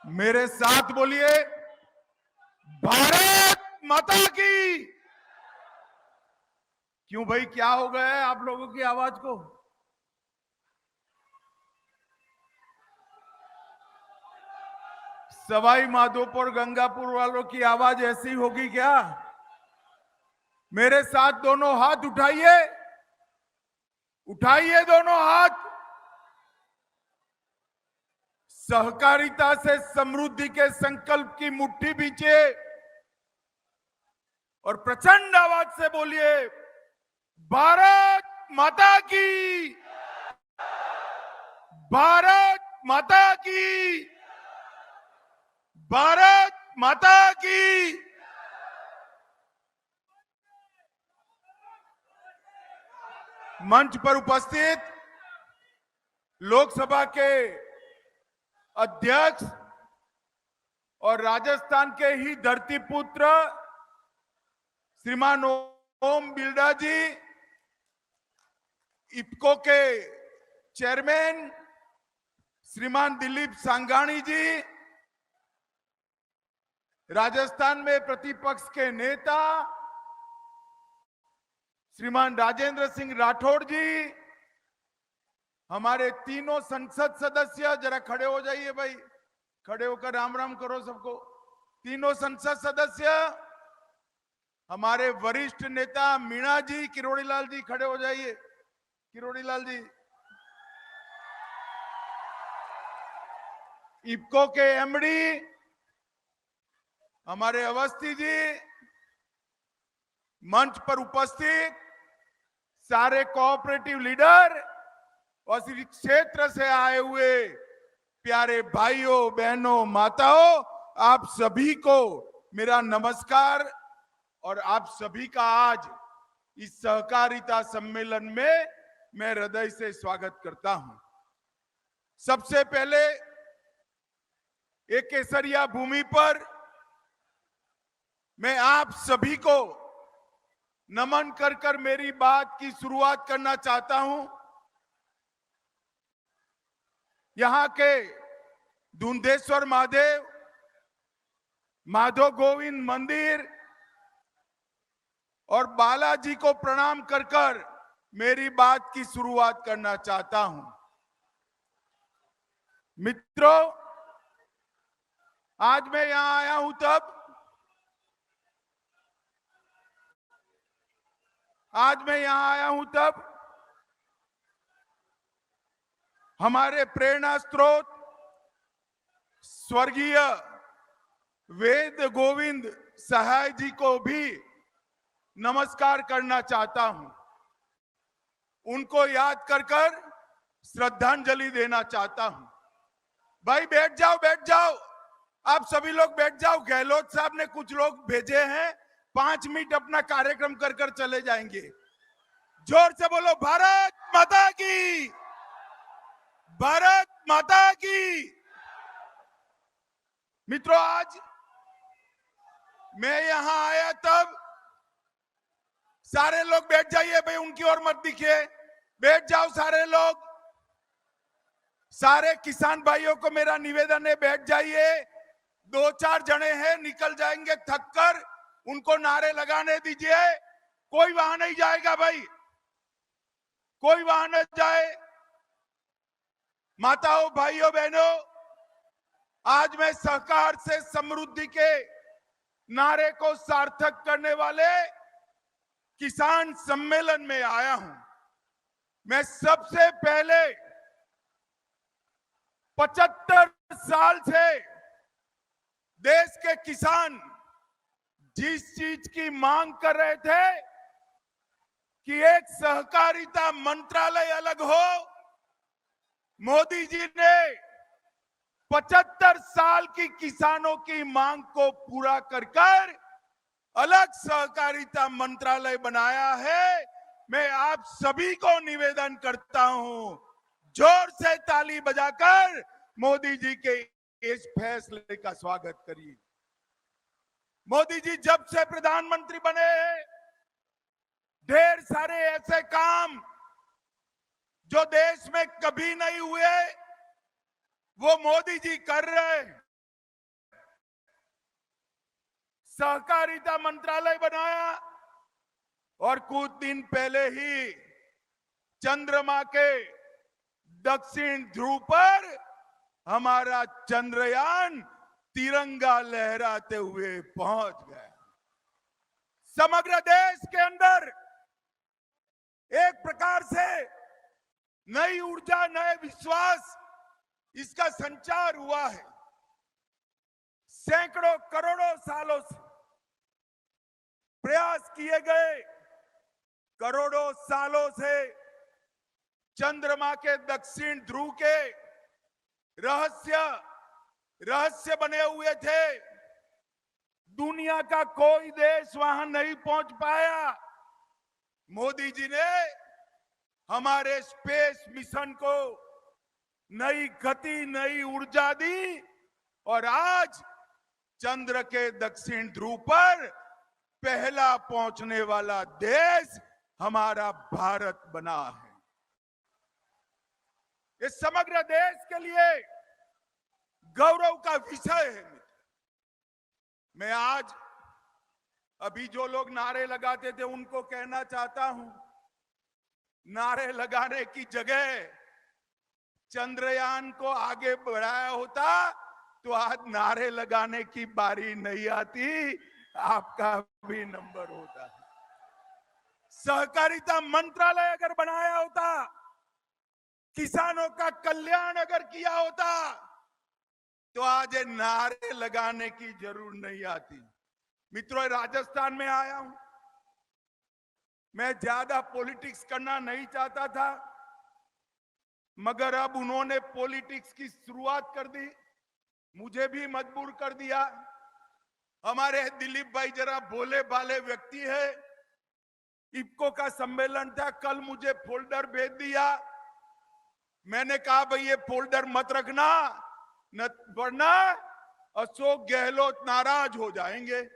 मेरे साथ बोलिए, भारत माता की। क्यों भाई, क्या हो गया है आप लोगों की आवाज को? सवाई माधोपुर गंगापुर वालों की आवाज ऐसी होगी क्या? मेरे साथ दोनों हाथ उठाइए, उठाइए दोनों हाथ। सहकारिता से समृद्धि के संकल्प की मुट्ठी बींचे और प्रचंड आवाज से बोलिए, भारत माता की, भारत माता की, भारत माता की। मंच पर उपस्थित लोकसभा के अध्यक्ष और राजस्थान के ही धरतीपुत्र श्रीमान ओम बिरला जी, इफ्को के चेयरमैन श्रीमान दिलीप सांघानी जी, राजस्थान में प्रतिपक्ष के नेता श्रीमान राजेंद्र सिंह राठौड़ जी, हमारे तीनों संसद सदस्य, जरा खड़े हो जाइए भाई, खड़े होकर राम राम करो सबको। तीनों संसद सदस्य, हमारे वरिष्ठ नेता मीणा जी, किरोड़ी लाल जी खड़े हो जाइए, किरोड़ी लाल जी। इफ्को के एमडी हमारे अवस्थी जी, मंच पर उपस्थित सारे कोऑपरेटिव लीडर और इस क्षेत्र से आए हुए प्यारे भाइयों बहनों माताओं, आप सभी को मेरा नमस्कार और आप सभी का आज इस सहकारिता सम्मेलन में मैं हृदय से स्वागत करता हूं। सबसे पहले एक केसरिया भूमि पर मैं आप सभी को नमन कर कर मेरी बात की शुरुआत करना चाहता हूं। यहां के धुंधेश्वर महादेव, माधव गोविंद मंदिर और बालाजी को प्रणाम कर कर मेरी बात की शुरुआत करना चाहता हूं। मित्रों, आज मैं यहां आया हूं तब हमारे प्रेरणा स्रोत स्वर्गीय वेद गोविंद सहाय जी को भी नमस्कार करना चाहता हूं। उनको याद कर कर श्रद्धांजलि देना चाहता हूं। भाई बैठ जाओ, बैठ जाओ, आप सभी लोग बैठ जाओ। गहलोत साहब ने कुछ लोग भेजे हैं, 5 मिनट अपना कार्यक्रम कर कर चले जाएंगे। जोर से बोलो, भारत माता की, भारत माता की। मित्रों, आज मैं यहां आया तब, सारे लोग बैठ जाइए भाई, उनकी ओर मत दिखिए, बैठ जाओ सारे लोग। सारे किसान भाइयों को मेरा निवेदन है, बैठ जाइए। 2-4 जने हैं, निकल जाएंगे थक कर, उनको नारे लगाने दीजिए। कोई वहां नहीं जाएगा भाई, कोई वहां न जाए। माताओं, भाइयों, बहनों, आज मैं सहकार से समृद्धि के नारे को सार्थक करने वाले किसान सम्मेलन में आया हूं। मैं सबसे पहले 75 साल से देश के किसान जिस चीज की मांग कर रहे थे कि एक सहकारिता मंत्रालय अलग हो, मोदी जी ने 75 साल की किसानों की मांग को पूरा कर कर अलग सहकारिता मंत्रालय बनाया है। मैं आप सभी को निवेदन करता हूं, जोर से ताली बजाकर मोदी जी के इस फैसले का स्वागत करिए। मोदी जी जब से प्रधानमंत्री बने, ढेर सारे ऐसे काम जो देश में कभी नहीं हुए वो मोदी जी कर रहे हैं। सहकारिता मंत्रालय बनाया और कुछ दिन पहले ही चंद्रमा के दक्षिण ध्रुव पर हमारा चंद्रयान तिरंगा लहराते हुए पहुंच गया। समग्र देश के अंदर एक प्रकार से नई ऊर्जा, नए विश्वास, इसका संचार हुआ है। सैकड़ों करोड़ों सालों से प्रयास किए गए, करोड़ों सालों से चंद्रमा के दक्षिण ध्रुव के रहस्य बने हुए थे। दुनिया का कोई देश वहां नहीं पहुंच पाया। मोदी जी ने हमारे स्पेस मिशन को नई गति, नई ऊर्जा दी और आज चंद्र के दक्षिण ध्रुव पर पहला पहुंचने वाला देश हमारा भारत बना है। ये समग्र देश के लिए गौरव का विषय है। मैं आज अभी जो लोग नारे लगाते थे उनको कहना चाहता हूं, नारे लगाने की जगह चंद्रयान को आगे बढ़ाया होता तो आज नारे लगाने की बारी नहीं आती, आपका भी नंबर होता। सहकारिता मंत्रालय अगर बनाया होता, किसानों का कल्याण अगर किया होता तो आज नारे लगाने की जरूरत नहीं आती। मित्रों, राजस्थान में आया हूं। मैं ज्यादा पॉलिटिक्स करना नहीं चाहता था, मगर अब उन्होंने पॉलिटिक्स की शुरुआत कर दी, मुझे भी मजबूर कर दिया। हमारे दिलीप भाई जरा भोले भाले व्यक्ति है। इफ्को का सम्मेलन था, कल मुझे फोल्डर भेज दिया। मैंने कहा भाई ये फोल्डर मत रखना, न वरना अशोक गहलोत नाराज हो जाएंगे।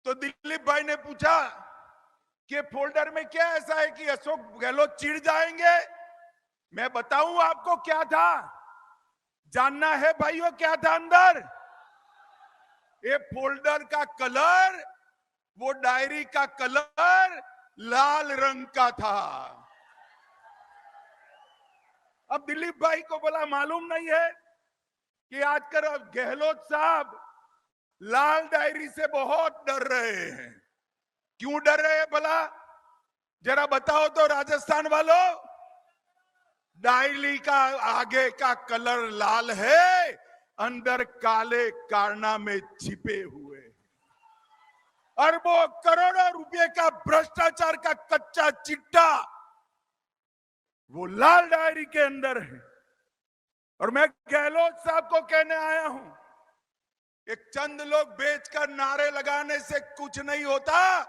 तो दिलीप भाई ने पूछा कि फोल्डर में क्या ऐसा है कि अशोक गहलोत चिढ़ जाएंगे। मैं बताऊं आपको क्या था, जानना है भाइयों क्या था अंदर? ये फोल्डर का कलर, वो डायरी का कलर लाल रंग का था। अब दिलीप भाई को बोला मालूम नहीं है कि आजकल गहलोत साहब लाल डायरी से बहुत डर रहे हैं। क्यों डर रहे हैं भला, जरा बताओ तो राजस्थान वालों। डायरी का आगे का कलर लाल है, अंदर काले कारनामे छिपे हुए, अरबों करोड़ों रुपए का भ्रष्टाचार का कच्चा चिट्टा वो लाल डायरी के अंदर है। और मैं गहलोत साहब को कहने आया हूं, एक चंद लोग बेचकर नारे लगाने से कुछ नहीं होता।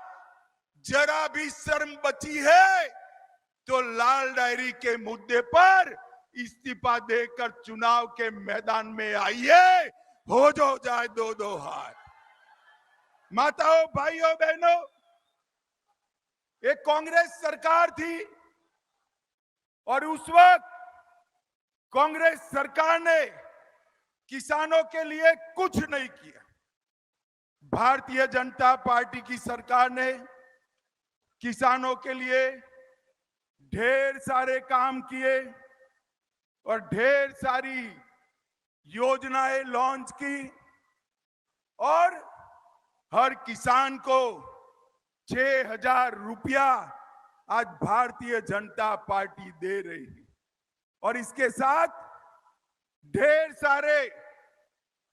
जरा भी शर्म बची है तो लाल डायरी के मुद्दे पर इस्तीफा देकर चुनाव के मैदान में आइए, हो जाए दो दो हाथ। माताओं, भाइयों, बहनों, एक कांग्रेस सरकार थी और उस वक्त कांग्रेस सरकार ने किसानों के लिए कुछ नहीं किया। भारतीय जनता पार्टी की सरकार ने किसानों के लिए ढेर सारे काम किए और ढेर सारी योजनाएं लॉन्च की और हर किसान को 6,000 रुपया आज भारतीय जनता पार्टी दे रही है। और इसके साथ ढेर सारे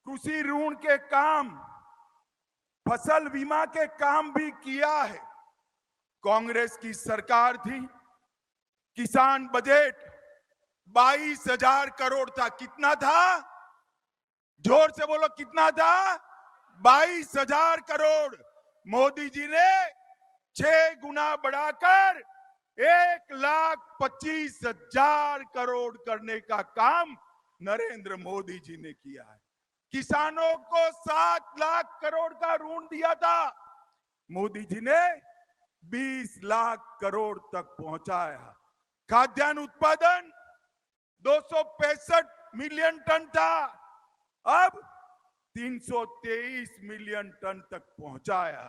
कृषि ऋण के काम, फसल बीमा के काम भी किया है। कांग्रेस की सरकार थी, किसान बजट 22,000 करोड़ था। कितना था? जोर से बोलो, कितना था? 22,000 करोड़। मोदी जी ने 6 गुना बढ़ाकर 1,25,000 करोड़ करने का काम नरेंद्र मोदी जी ने किया है। किसानों को 7 लाख करोड़ का ऋण दिया था, मोदी जी ने 20 लाख करोड़ तक पहुंचाया। खाद्यान्न उत्पादन 265 मिलियन टन था, अब 323 मिलियन टन तक पहुंचाया।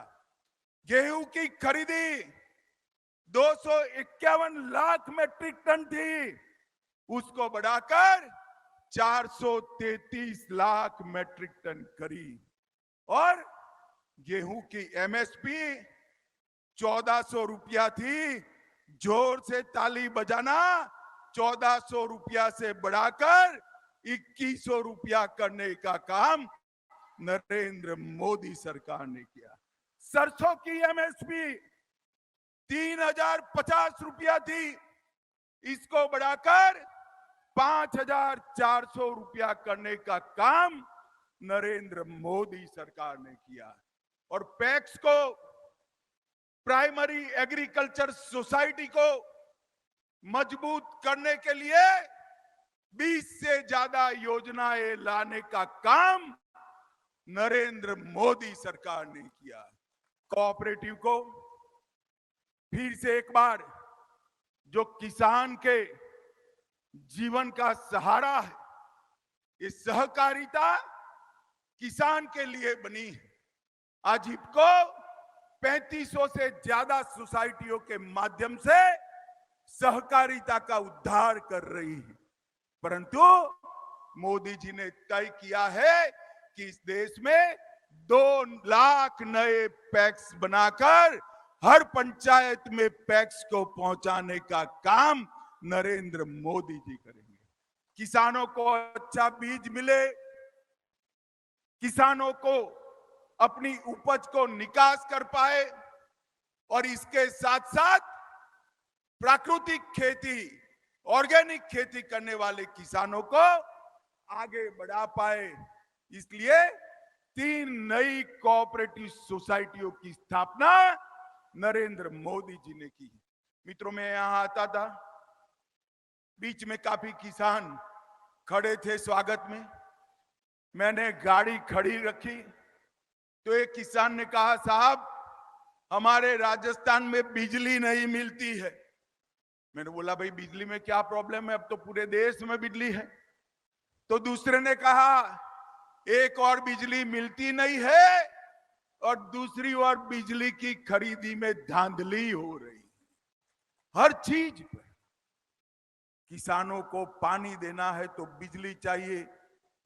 गेहूं की खरीदी 251 लाख मैट्रिक टन थी, उसको बढ़ाकर 433 लाख मैट्रिक टन करी। और गेहूं की एमएसपी 1400 रुपया थी, जोर से ताली बजाना, 1400 रुपया से बढ़ाकर 2100 रुपया करने का काम नरेंद्र मोदी सरकार ने किया। सरसों की एमएसपी 3050 रुपया थी, इसको बढ़ाकर 5400 रुपया करने का काम नरेंद्र मोदी सरकार ने किया। और पैक्स को, प्राइमरी एग्रीकल्चर सोसाइटी को मजबूत करने के लिए 20 से ज्यादा योजनाएं लाने का काम नरेंद्र मोदी सरकार ने किया। कोऑपरेटिव को फिर से एक बार, जो किसान के जीवन का सहारा है, ये सहकारिता किसान के लिए बनी है। आज इफको 3500 से ज्यादा सोसाइटियों के माध्यम से सहकारिता का उद्धार कर रही है। परंतु मोदी जी ने तय किया है कि इस देश में 2 लाख नए पैक्स बनाकर हर पंचायत में पैक्स को पहुंचाने का काम नरेंद्र मोदी जी करेंगे। किसानों को अच्छा बीज मिले, किसानों को अपनी उपज को निकास कर पाए, और इसके साथ साथ प्राकृतिक खेती, ऑर्गेनिक खेती करने वाले किसानों को आगे बढ़ा पाए, इसलिए 3 नई कोऑपरेटिव सोसाइटियों की स्थापना नरेंद्र मोदी जी ने की। मित्रों, मैं यहां आता था, बीच में काफी किसान खड़े थे स्वागत में। मैंने गाड़ी खड़ी रखी तो एक किसान ने कहा, साहब हमारे राजस्थान में बिजली नहीं मिलती है। मैंने बोला, भाई बिजली में क्या प्रॉब्लम है, अब तो पूरे देश में बिजली है। तो दूसरे ने कहा, एक और बिजली मिलती नहीं है और दूसरी ओर बिजली की खरीदी में धांधली हो रही है। हर चीज पर किसानों को पानी देना है तो बिजली चाहिए,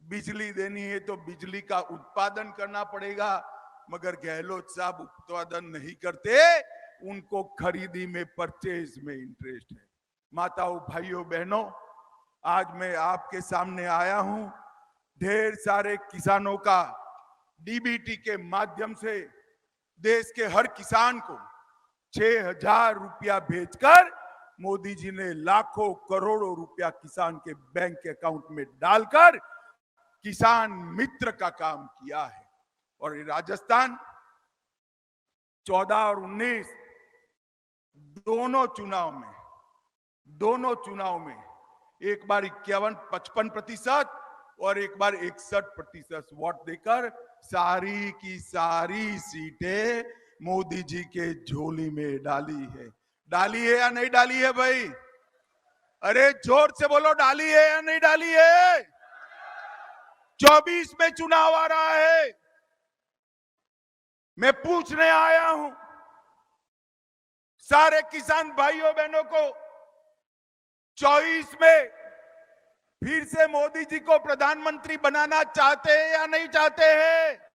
बिजली देनी है तो बिजली का उत्पादन करना पड़ेगा, मगर गहलोत साहब उत्पादन नहीं करते, उनको खरीदी में, परचेज में इंटरेस्ट है। माताओं, भाइयों, बहनों, आज मैं आपके सामने आया हूं ढेर सारे किसानों का डीबीटी के माध्यम से देश के हर किसान को 6000 रुपया भेजकर मोदी जी ने लाखों करोड़ों रुपया किसान के बैंक अकाउंट में डालकर किसान मित्र का काम किया है। और राजस्थान 14 और 19 दोनों चुनाव में एक बार 55-55% और एक बार 61% वोट देकर सारी की सारी सीटें मोदी जी के झोली में डाली है। डाली है या नहीं डाली है भाई? अरे जोर से बोलो, डाली है या नहीं डाली है? 24 में चुनाव आ रहा है। मैं पूछने आया हूं सारे किसान भाइयों बहनों को, 24 में फिर से मोदी जी को प्रधानमंत्री बनाना चाहते हैं या नहीं चाहते हैं?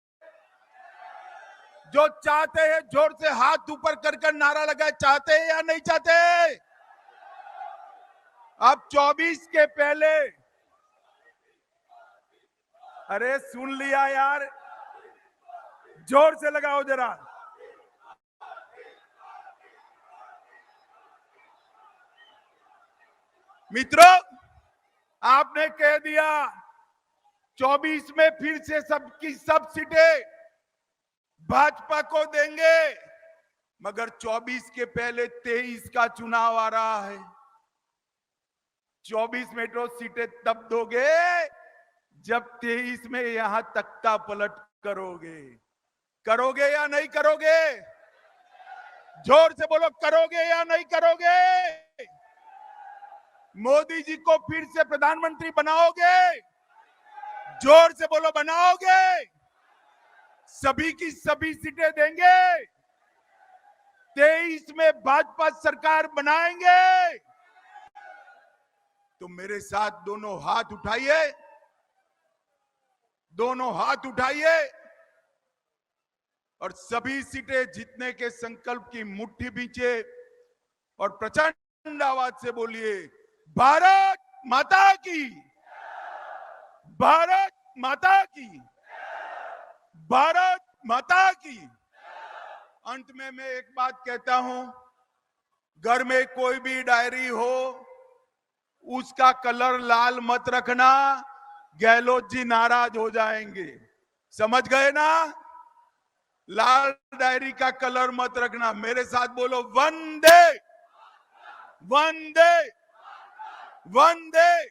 जो चाहते हैं जोर से हाथ ऊपर कर नारा लगाए, चाहते हैं या नहीं चाहते? अब 24 के पहले, अरे सुन लिया यार, जोर से लगाओ जरा। मित्रों, आपने कह दिया 24 में फिर से सबकी सब सीटें भाजपा को देंगे, मगर 24 के पहले 23 का चुनाव आ रहा है। 24 में तो सीटें तब दोगे जब 23 में यहां तख्ता पलट करोगे। करोगे या नहीं करोगे? जोर से बोलो, करोगे या नहीं करोगे? मोदी जी को फिर से प्रधानमंत्री बनाओगे? जोर से बोलो, बनाओगे? सभी की सभी सीटें देंगे? 23 में भाजपा सरकार बनाएंगे? तो मेरे साथ दोनों हाथ उठाइए, दोनों हाथ उठाइए और सभी सीटें जीतने के संकल्प की मुट्ठी बींचे और प्रचंड आवाज से बोलिए, भारत माता की, भारत माता की, भारत माता की। अंत में मैं एक बात कहता हूं, घर में कोई भी डायरी हो, उसका कलर लाल मत रखना, गहलोत जी नाराज हो जाएंगे। समझ गए ना? लाल डायरी का कलर मत रखना। मेरे साथ बोलो, वंदे वंदे वंदे